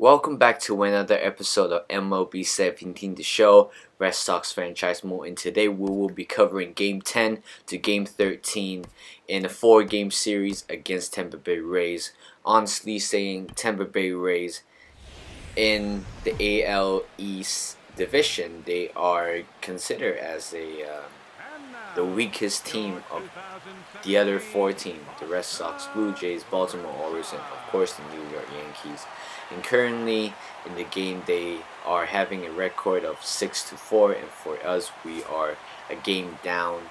Welcome back to another episode of MLB 17, the show, Red Sox franchise mode, and today we will be covering Game 10 to Game 13 in a 4-game series against Tampa Bay Rays. Honestly saying, Tampa Bay Rays in the AL East division, they are considered as the weakest team of the other 4 teams, the Red Sox, Blue Jays, Baltimore Orioles, and of course the New York Yankees. And currently in the game, they are having a record of 6-4, and for us, we are a game down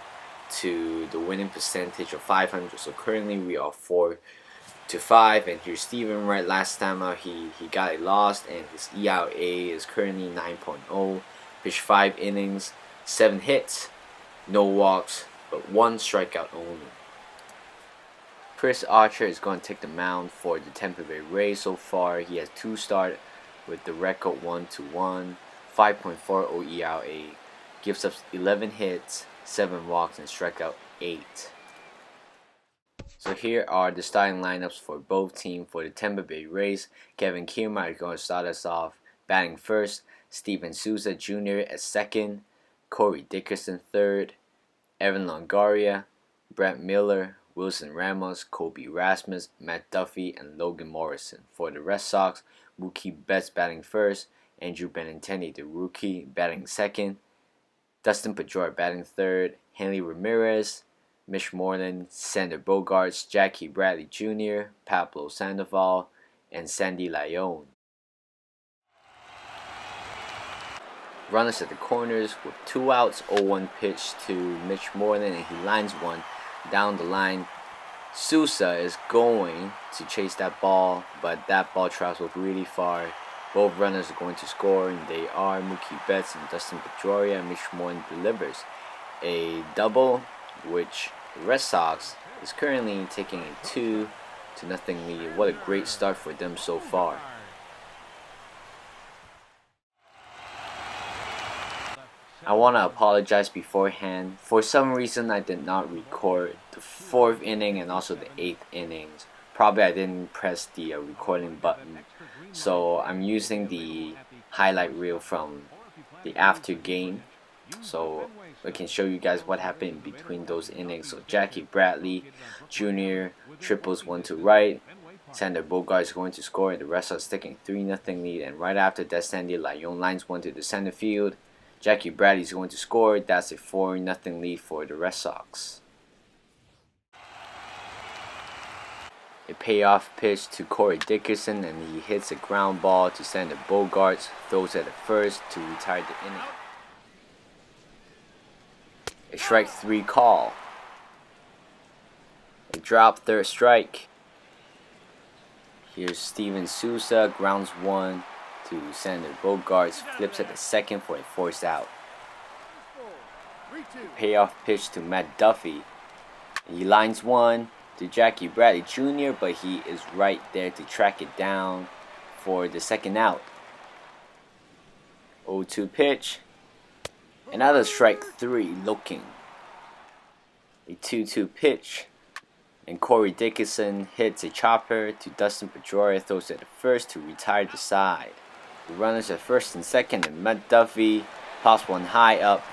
to the winning percentage of 500. So currently we are 4-5, and here's Steven Wright. Last time out, he got a loss, and his ERA is currently 9.0. Pitched 5 innings, 7 hits, no walks, but 1 strikeout only. Chris Archer is going to take the mound for the Tampa Bay Rays. So far, he has 2 starts with the record 1-1, 5.40 ERA, gives up 11 hits, 7 walks, and strikeout 8. So here are the starting lineups for both teams. For the Tampa Bay Rays, Kevin Kiermaier is going to start us off batting first, Steven Souza Jr. at second, Corey Dickerson third, Evan Longoria, Brett Miller, Wilson Ramos, Kobe Rasmus, Matt Duffy, and Logan Morrison. For the Red Sox, Mookie Betts batting first, Andrew Benintendi, the rookie, batting second, Dustin Pedroia batting third, Hanley Ramirez, Mitch Moreland, Sander Bogaerts, Jackie Bradley Jr., Pablo Sandoval, and Sandy Leon. Runners at the corners with 2 outs, 0-1 pitch to Mitch Moreland, and he lines one down the line. Souza is going to chase that ball, but that ball travels really far. Both runners are going to score, and they are Mookie Betts and Dustin Pedroia. Mitch Moreland delivers a double, which the Red Sox is currently taking a 2-0 lead. What a great start for them so far. I want to apologize beforehand. For some reason, I did not record the 4th inning and also the 8th innings. Probably I didn't press the recording button. So I'm using the highlight reel from the after game. So I can show you guys what happened between those innings. So Jackie Bradley Jr. triples 1 to right. Sander Bogaerts is going to score, and the Red Sox taking 3-0 lead. And right after that, Sandy Leon lines 1 to the center field. Jackie Bradley is going to score. That's a 4-0 lead for the Red Sox. A payoff pitch to Corey Dickerson, and he hits a ground ball to Sander Bogaerts. Throws at the first to retire the inning. A strike 3 call. A drop, 3rd strike. Here's Steven Souza, grounds 1 to Sander Bogaerts, flips at the second for a forced out. Payoff pitch to Matt Duffy. He lines 1 to Jackie Bradley Jr., but he is right there to track it down for the second out. 0-2 pitch. Another strike 3 looking. A 2-2 pitch. And Corey Dickerson hits a chopper to Dustin Pedroia, throws at the first to retire the side. The runners at first and second, and Matt Duffy pops one high up,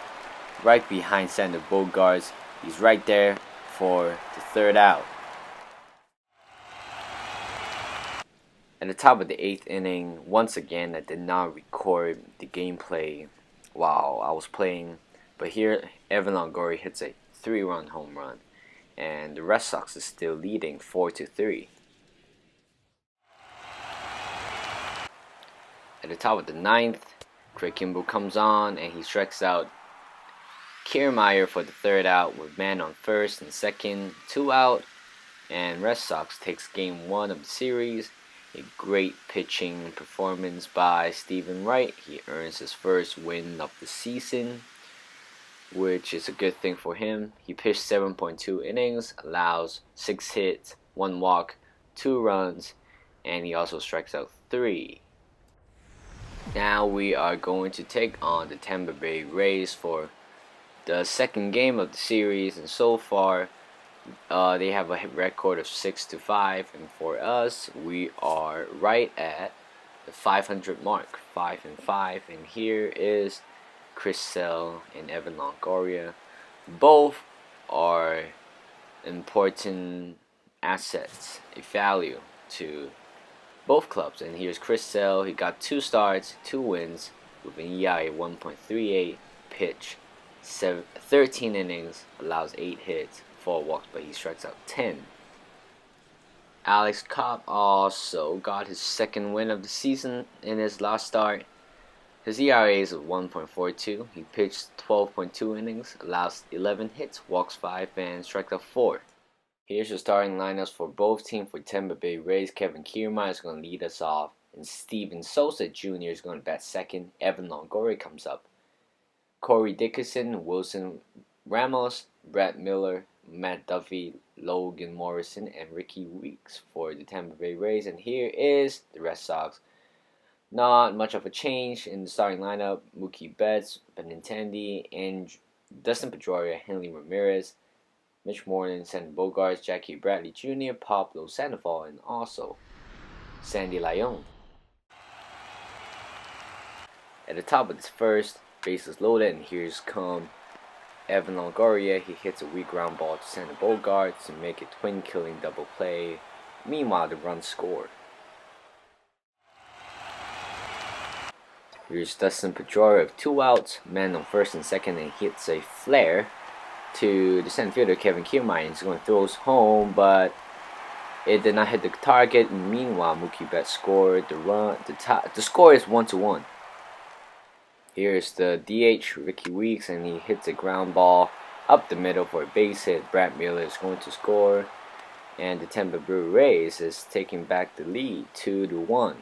right behind Sander Bogaerts. He's right there for the 3rd out. At the top of the 8th inning, once again, I did not record the gameplay while I was playing, but here Evan Longoria hits a 3-run home run, and the Red Sox is still leading 4-3. At the top of the 9th, Craig Kimbrell comes on, and he strikes out Kiermaier for the 3rd out with man on first and second, 2 out, and Red Sox takes game 1 of the series. A great pitching performance by Steven Wright. He earns his first win of the season, which is a good thing for him. He pitched 7.2 innings, allows 6 hits, 1 walk, 2 runs, and he also strikes out 3. Now we are going to take on the Tampa Bay Rays for the 2nd game of the series, and so far they have a record of 6-5, and for us, we are right at the 500 mark, 5-5, and here is Chris Sale and Evan Longoria. Both are important assets, a value to both clubs. And here's Chris Sale. He got 2 starts, 2 wins with an ERA 1.38, pitch 13 innings, allows 8 hits, 4 walks, but he strikes out 10. Alex Cobb also got his 2nd win of the season in his last start. His ERA is 1.42. He pitched 12.2 innings, allows 11 hits, walks 5, and strikes out 4. Here's your starting lineups for both teams. For Tampa Bay Rays, Kevin Kiermaier is going to lead us off, and Steven Souza Jr. is going to bat second. Evan Longoria comes up. Corey Dickerson, Wilson Ramos, Brett Miller, Matt Duffy, Logan Morrison, and Ricky Weeks for the Tampa Bay Rays. And here is the Red Sox. Not much of a change in the starting lineup. Mookie Betts, Benintendi, and Dustin Pedroia, Henley Ramirez, Mitch Moreland, Sandy Bogarts, Jackie Bradley Jr., Pablo Sandoval, and also Sandy Leon. At the top of this first, bases loaded, and here's come Evan Longoria. He hits a weak ground ball to Sandy Bogarts to make a twin-killing double play. Meanwhile, the run scored. Here's Dustin Pedroia with 2 outs, man on first and second, and hits a flare to the center fielder Kevin Kiermaier. He's going to throw it home, but it did not hit the target. Meanwhile, Mookie Betts scored the run. The score is 1-1. Here's the DH Ricky Weeks, and he hits a ground ball up the middle for a base hit. Brett Miller is going to score, and the Tampa Bay Rays is taking back the lead 2-1.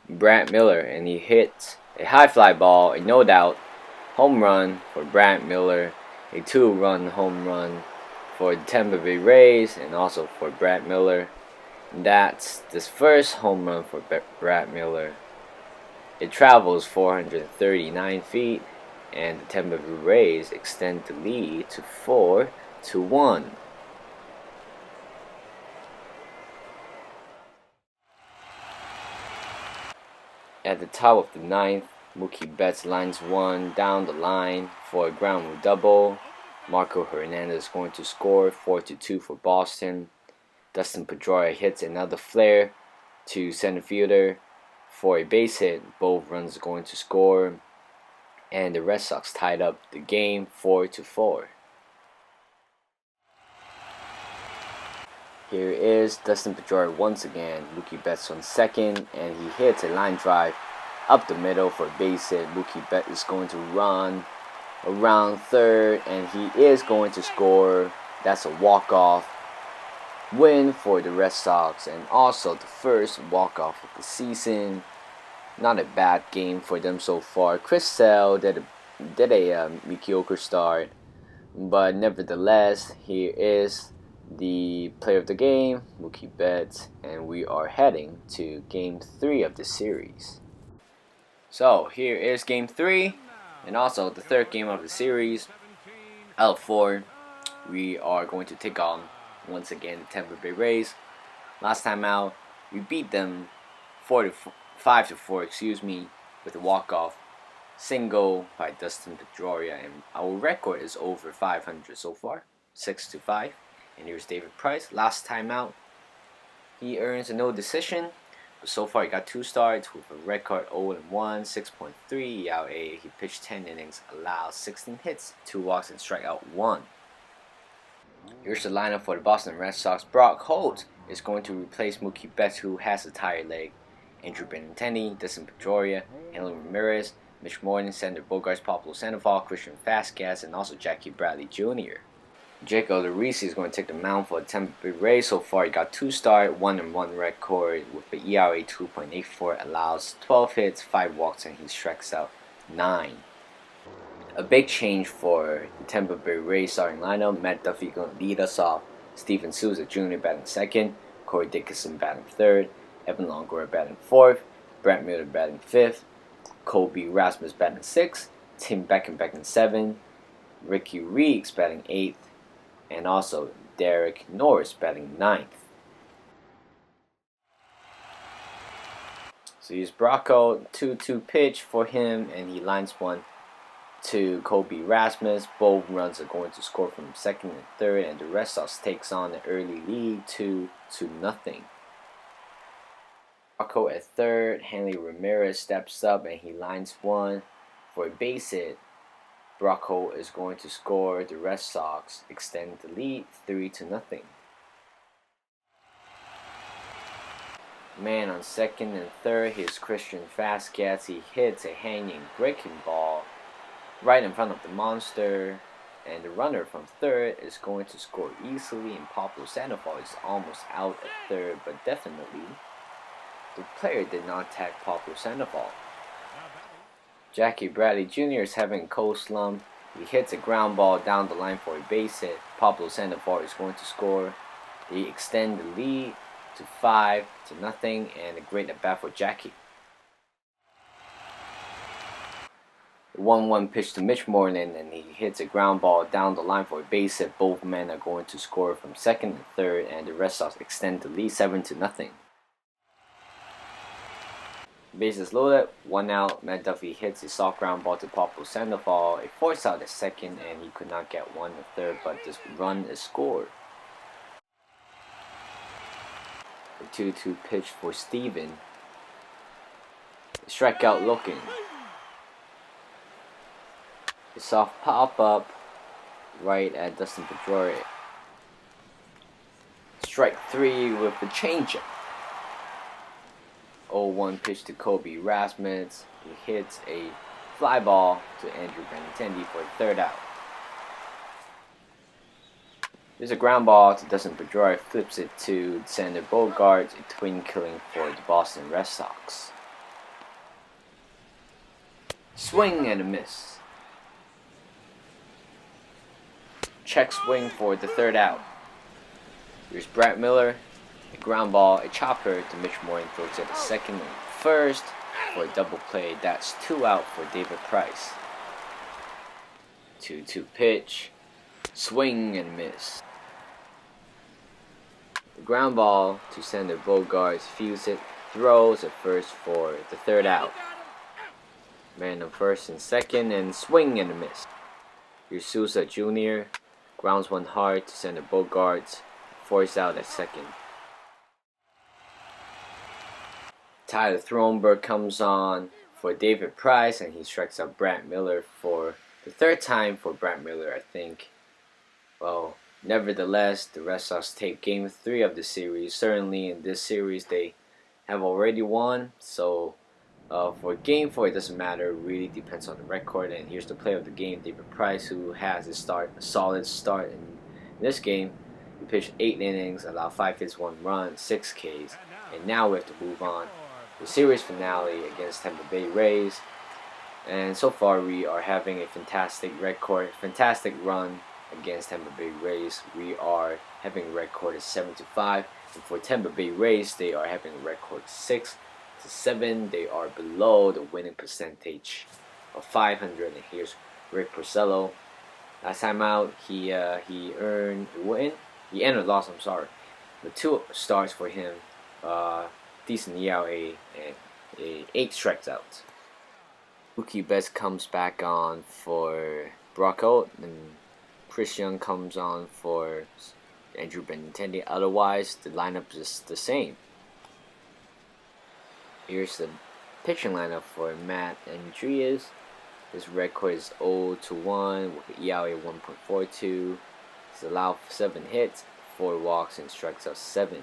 Brett Miller, and he hits a high fly ball, a no doubt home run for Brett Miller, a 2-run home run for the Tampa Bay Rays, and also for Brett Miller. That's this first home run for Brett Miller. It travels 439 feet, and the Tampa Bay Rays extend the lead to 4-1. At the top of the 9th, Mookie Betts lines one down the line for a ground rule double. Marco Hernandez is going to score 4-2 for Boston. Dustin Pedroia hits another flare to center fielder for a base hit. Both runs are going to score, and the Red Sox tied up the game 4-4. Here is Dustin Pedroia once again. Mookie Betts on second, and he hits a line drive up the middle for a base hit. Mookie Betts is going to run around third, and he is going to score. That's a walk-off win for the Red Sox, and also the first walk-off of the season. Not a bad game for them so far. Chris Sale did a mediocre start, but nevertheless, here is the player of the game, Mookie Betts, and we are heading to Game 3 of the series. So here is Game 3, and also the 3rd game of the series. Out of 4, we are going to take on once again the Tampa Bay Rays. Last time out, we beat them 5-4, with a walk-off single by Dustin Pedroia, and our record is over 500 so far, 6-5. And here's David Price. Last time out, he earns a no decision, but so far he got 2 starts with a record 0-1, 6.3 ERA. He pitched 10 innings, allowed 16 hits, 2 walks, and strike out 1. Here's the lineup for the Boston Red Sox. Brock Holt is going to replace Mookie Betts, who has a tired leg. Andrew Benintendi, Dustin Pedroia, Henley Ramirez, Mitch Moreland, Sandy Bogarts, Pablo Sandoval, Christian Vasquez, and also Jackie Bradley Jr. Jake Odorizzi is going to take the mound for the Tampa Bay Rays. So far, he got 2 starts, 1-1 record with the ERA 2.84, allows 12 hits, 5 walks, and he strikes out 9. A big change for the Tampa Bay Rays starting lineup. Matt Duffy going to lead us off. Steven Souza Jr. batting second. Corey Dickerson batting third. Evan Longoria batting fourth. Brett Miller batting fifth. Kobe Rasmus batting sixth. Tim Beckham batting seventh. Ricky Weeks batting eighth. And also Derek Norris batting ninth. So he's Brocco, 2-2 pitch for him, and he lines one to Kobe Rasmus. Both runs are going to score from second and third, and the Red Sox takes on an early lead 2-0. Brocco at third, Hanley Ramirez steps up and he lines one for a base hit. Brocco is going to score. The Red Sox extend the lead 3-0. Man on second and third, here's Christian Vasquez. He hits a hanging breaking ball right in front of the monster, and the runner from third is going to score easily, and Pablo Sandoval is almost out at third, but definitely the player did not tag Pablo Sandoval. Jackie Bradley Jr. is having a cold slump. He hits a ground ball down the line for a base hit. Pablo Sandoval is going to score. They extend the lead to 5-0, and a great at bat for Jackie. 1-1 pitch to Mitch Moreland, and he hits a ground ball down the line for a base hit. Both men are going to score from second and third, and the Red Sox extend the lead 7-0. Bases loaded, 1 out. Matt Duffy hits a soft ground ball to Pablo Sandoval. A force out at second, and he could not get one at third, but this run is scored. A 2-2 pitch for Steven. Strikeout looking. A soft pop up right at Dustin Pedroia. Strike 3 with the changeup. 0-1 pitch to Kobe Rasmus. He hits a fly ball to Andrew Benintendi for a third out. There's a ground ball to Dustin Pedroia, flips it to Xander Bogaerts, a twin killing for the Boston Red Sox. Swing and a miss. Check swing for the third out. Here's Brett Miller, a ground ball, a chopper to Mitch Moreland, throws it to second and first for a double play. That's 2 out for David Price. 2-2 pitch. Swing and miss. The ground ball to Xander Bogaerts, fields it, throws at first for the third out. Man on first and second, and swing and a miss. Here's Souza Jr. Grounds one hard to Xander Bogaerts, force out at second. Tyler Thronberg comes on for David Price, and he strikes out Brett Miller for the third time for Brett Miller, I think. Well, nevertheless, the Red Sox take Game 3 of the series. Certainly in this series they have already won, so for Game 4 it doesn't matter. It really depends on the record. And here's the player of the game, David Price, who has a solid start in this game. He pitched 8 innings, allowed 5 hits, 1 run, 6 Ks, and now we have to move on to the series finale against Tampa Bay Rays. And so far we are having a fantastic record, fantastic run against Tampa Bay Rays. We are having a record of 7-5, and for Tampa Bay Rays, they are having a record of 6-7. They are below the winning percentage of 500. And here's Rick Porcello. Last time out, he earned a win. He ended a loss. I'm sorry, but 2 starts for him. Decent ERA and 8 strikeouts. Mookie Betts comes back on for Brocco, and Chris Young comes on for Andrew Benintendi. Otherwise, the lineup is the same. Here's the pitching lineup for Matt Andrias. His record is 0-1 with an ERA 1.42. He's allowed 7 hits, 4 walks, and strikes out 7.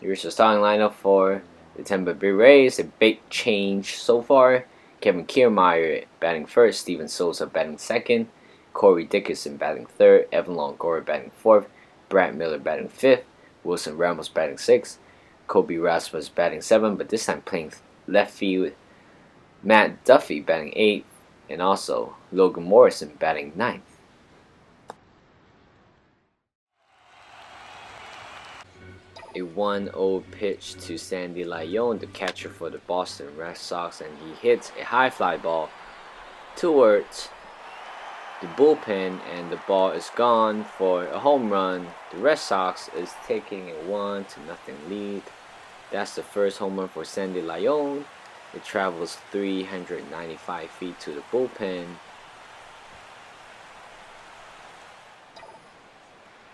Here's the starting lineup for the Tampa Bay Rays. A big change so far. Kevin Kiermaier batting first, Steven Souza batting second, Corey Dickerson batting third, Evan Longoria batting fourth, Brad Miller batting fifth, Wilson Ramos batting sixth, Kobe Rasmus batting seventh, but this time playing left field, Matt Duffy batting eighth, and also Logan Morrison batting ninth. A 1-0 pitch to Sandy Leon, the catcher for the Boston Red Sox, and he hits a high fly ball towards the bullpen, and the ball is gone for a home run. The Red Sox is taking a 1-0 lead. That's the first home run for Sandy Leon. It travels 395 feet to the bullpen.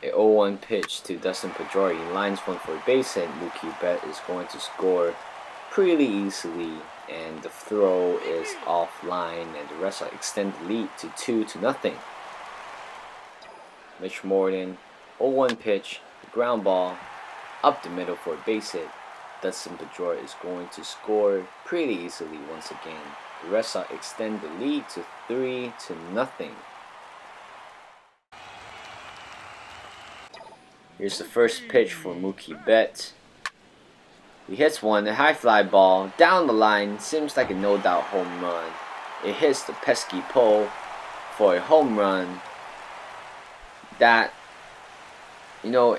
A 0-1 pitch to Dustin Pedroia. He lines one for a base hit. Mookie Betts is going to score pretty easily, and the throw is offline, and the Red Sox extend the lead to 2-0. Mitch Morton, 0-1 pitch, ground ball, up the middle for a base hit. Dustin Pedroia is going to score pretty easily once again. The Red Sox extend the lead to 3-0. Here's the first pitch for Mookie Betts. He hits one, a high fly ball, down the line, seems like a no-doubt home run. It hits the pesky pole for a home run. That, to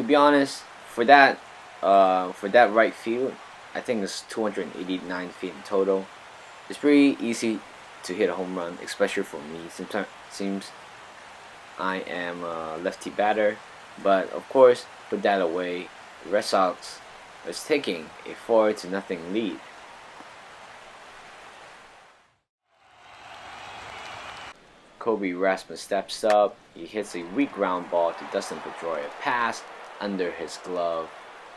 be honest, for that right field, I think it's 289 feet in total. It's pretty easy to hit a home run, especially for me. Seems I am a lefty batter. But of course, put that away. The Red Sox is taking a 4-0 lead. Kobe Rasmus steps up. He hits a weak ground ball to Dustin Pedroia. Pass under his glove.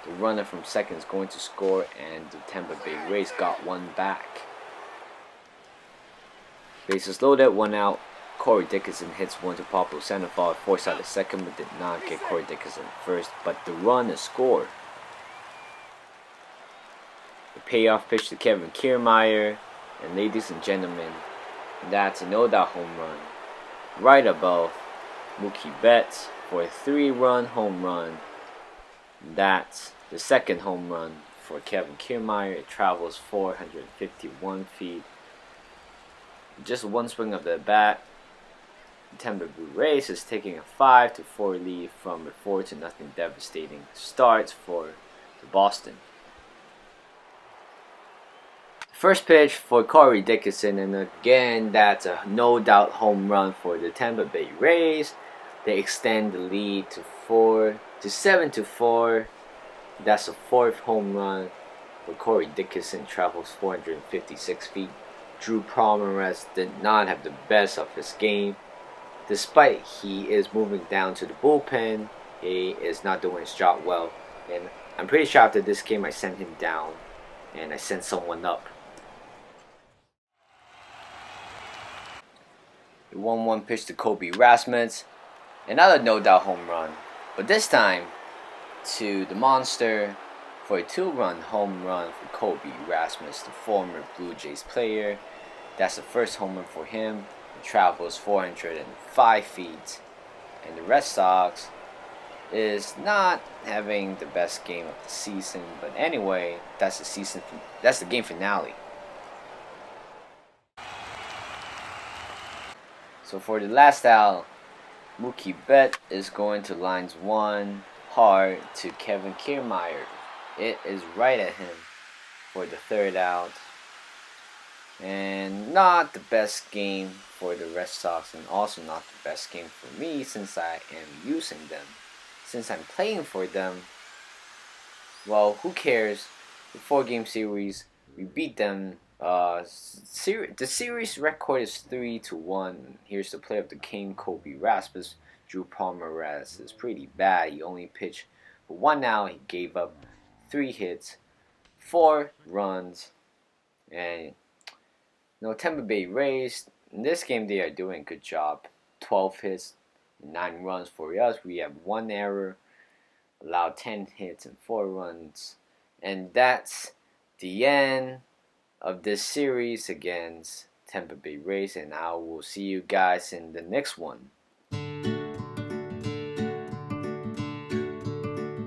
The runner from second is going to score, and the Tampa Bay Rays got one back. Bases loaded, one out. Corey Dickerson hits one to Pablo Sandoval, forced out the second, but did not get Corey Dickerson first, but the run is scored. The payoff pitch to Kevin Kiermaier, and ladies and gentlemen, that's a no-doubt home run. Right above Mookie Betts for a 3-run home run. That's the second home run for Kevin Kiermaier. It travels 451 feet. Just one swing of the bat. Tampa Bay Rays is taking a 5-4 lead from a 4-0 devastating start for the Boston. First pitch for Corey Dickerson, and again, that's a no-doubt home run for the Tampa Bay Rays. They extend the lead to 7-4. That's the fourth home run for Corey Dickerson. Travels 456 feet. Drew Pomeranz did not have the best of his game. Despite he is moving down to the bullpen, he is not doing his job well. And I'm pretty sure after this game I sent him down and I sent someone up. The 1-1 pitch to Kobe Rasmus. Another no-doubt home run. But this time to the monster for a 2-run home run for Kobe Rasmus, the former Blue Jays player. That's the first home run for him. It travels 405 feet. And the Red Sox is not having the best game of the season. But anyway, that's the game finale. So for the last out, Mookie Betts is going to lines one hard to Kevin Kiermaier. It is right at him for the third out. And not the best game for the Red Sox, and also not the best game for me since I am using them. Since I'm playing for them, well, who cares? The 4-game series, we beat them. The series record is 3-1. Here's the play of the game. Kobe Rasmus. Drew Pomeranz is pretty bad. He only pitched for 1 out. He gave up 3 hits, 4 runs, and Tampa Bay Rays in this game they are doing a good job. 12 hits, 9 runs for us. We have 1 error, allowed 10 hits and 4 runs, and that's the end of this series against Tampa Bay Rays, and I will see you guys in the next one.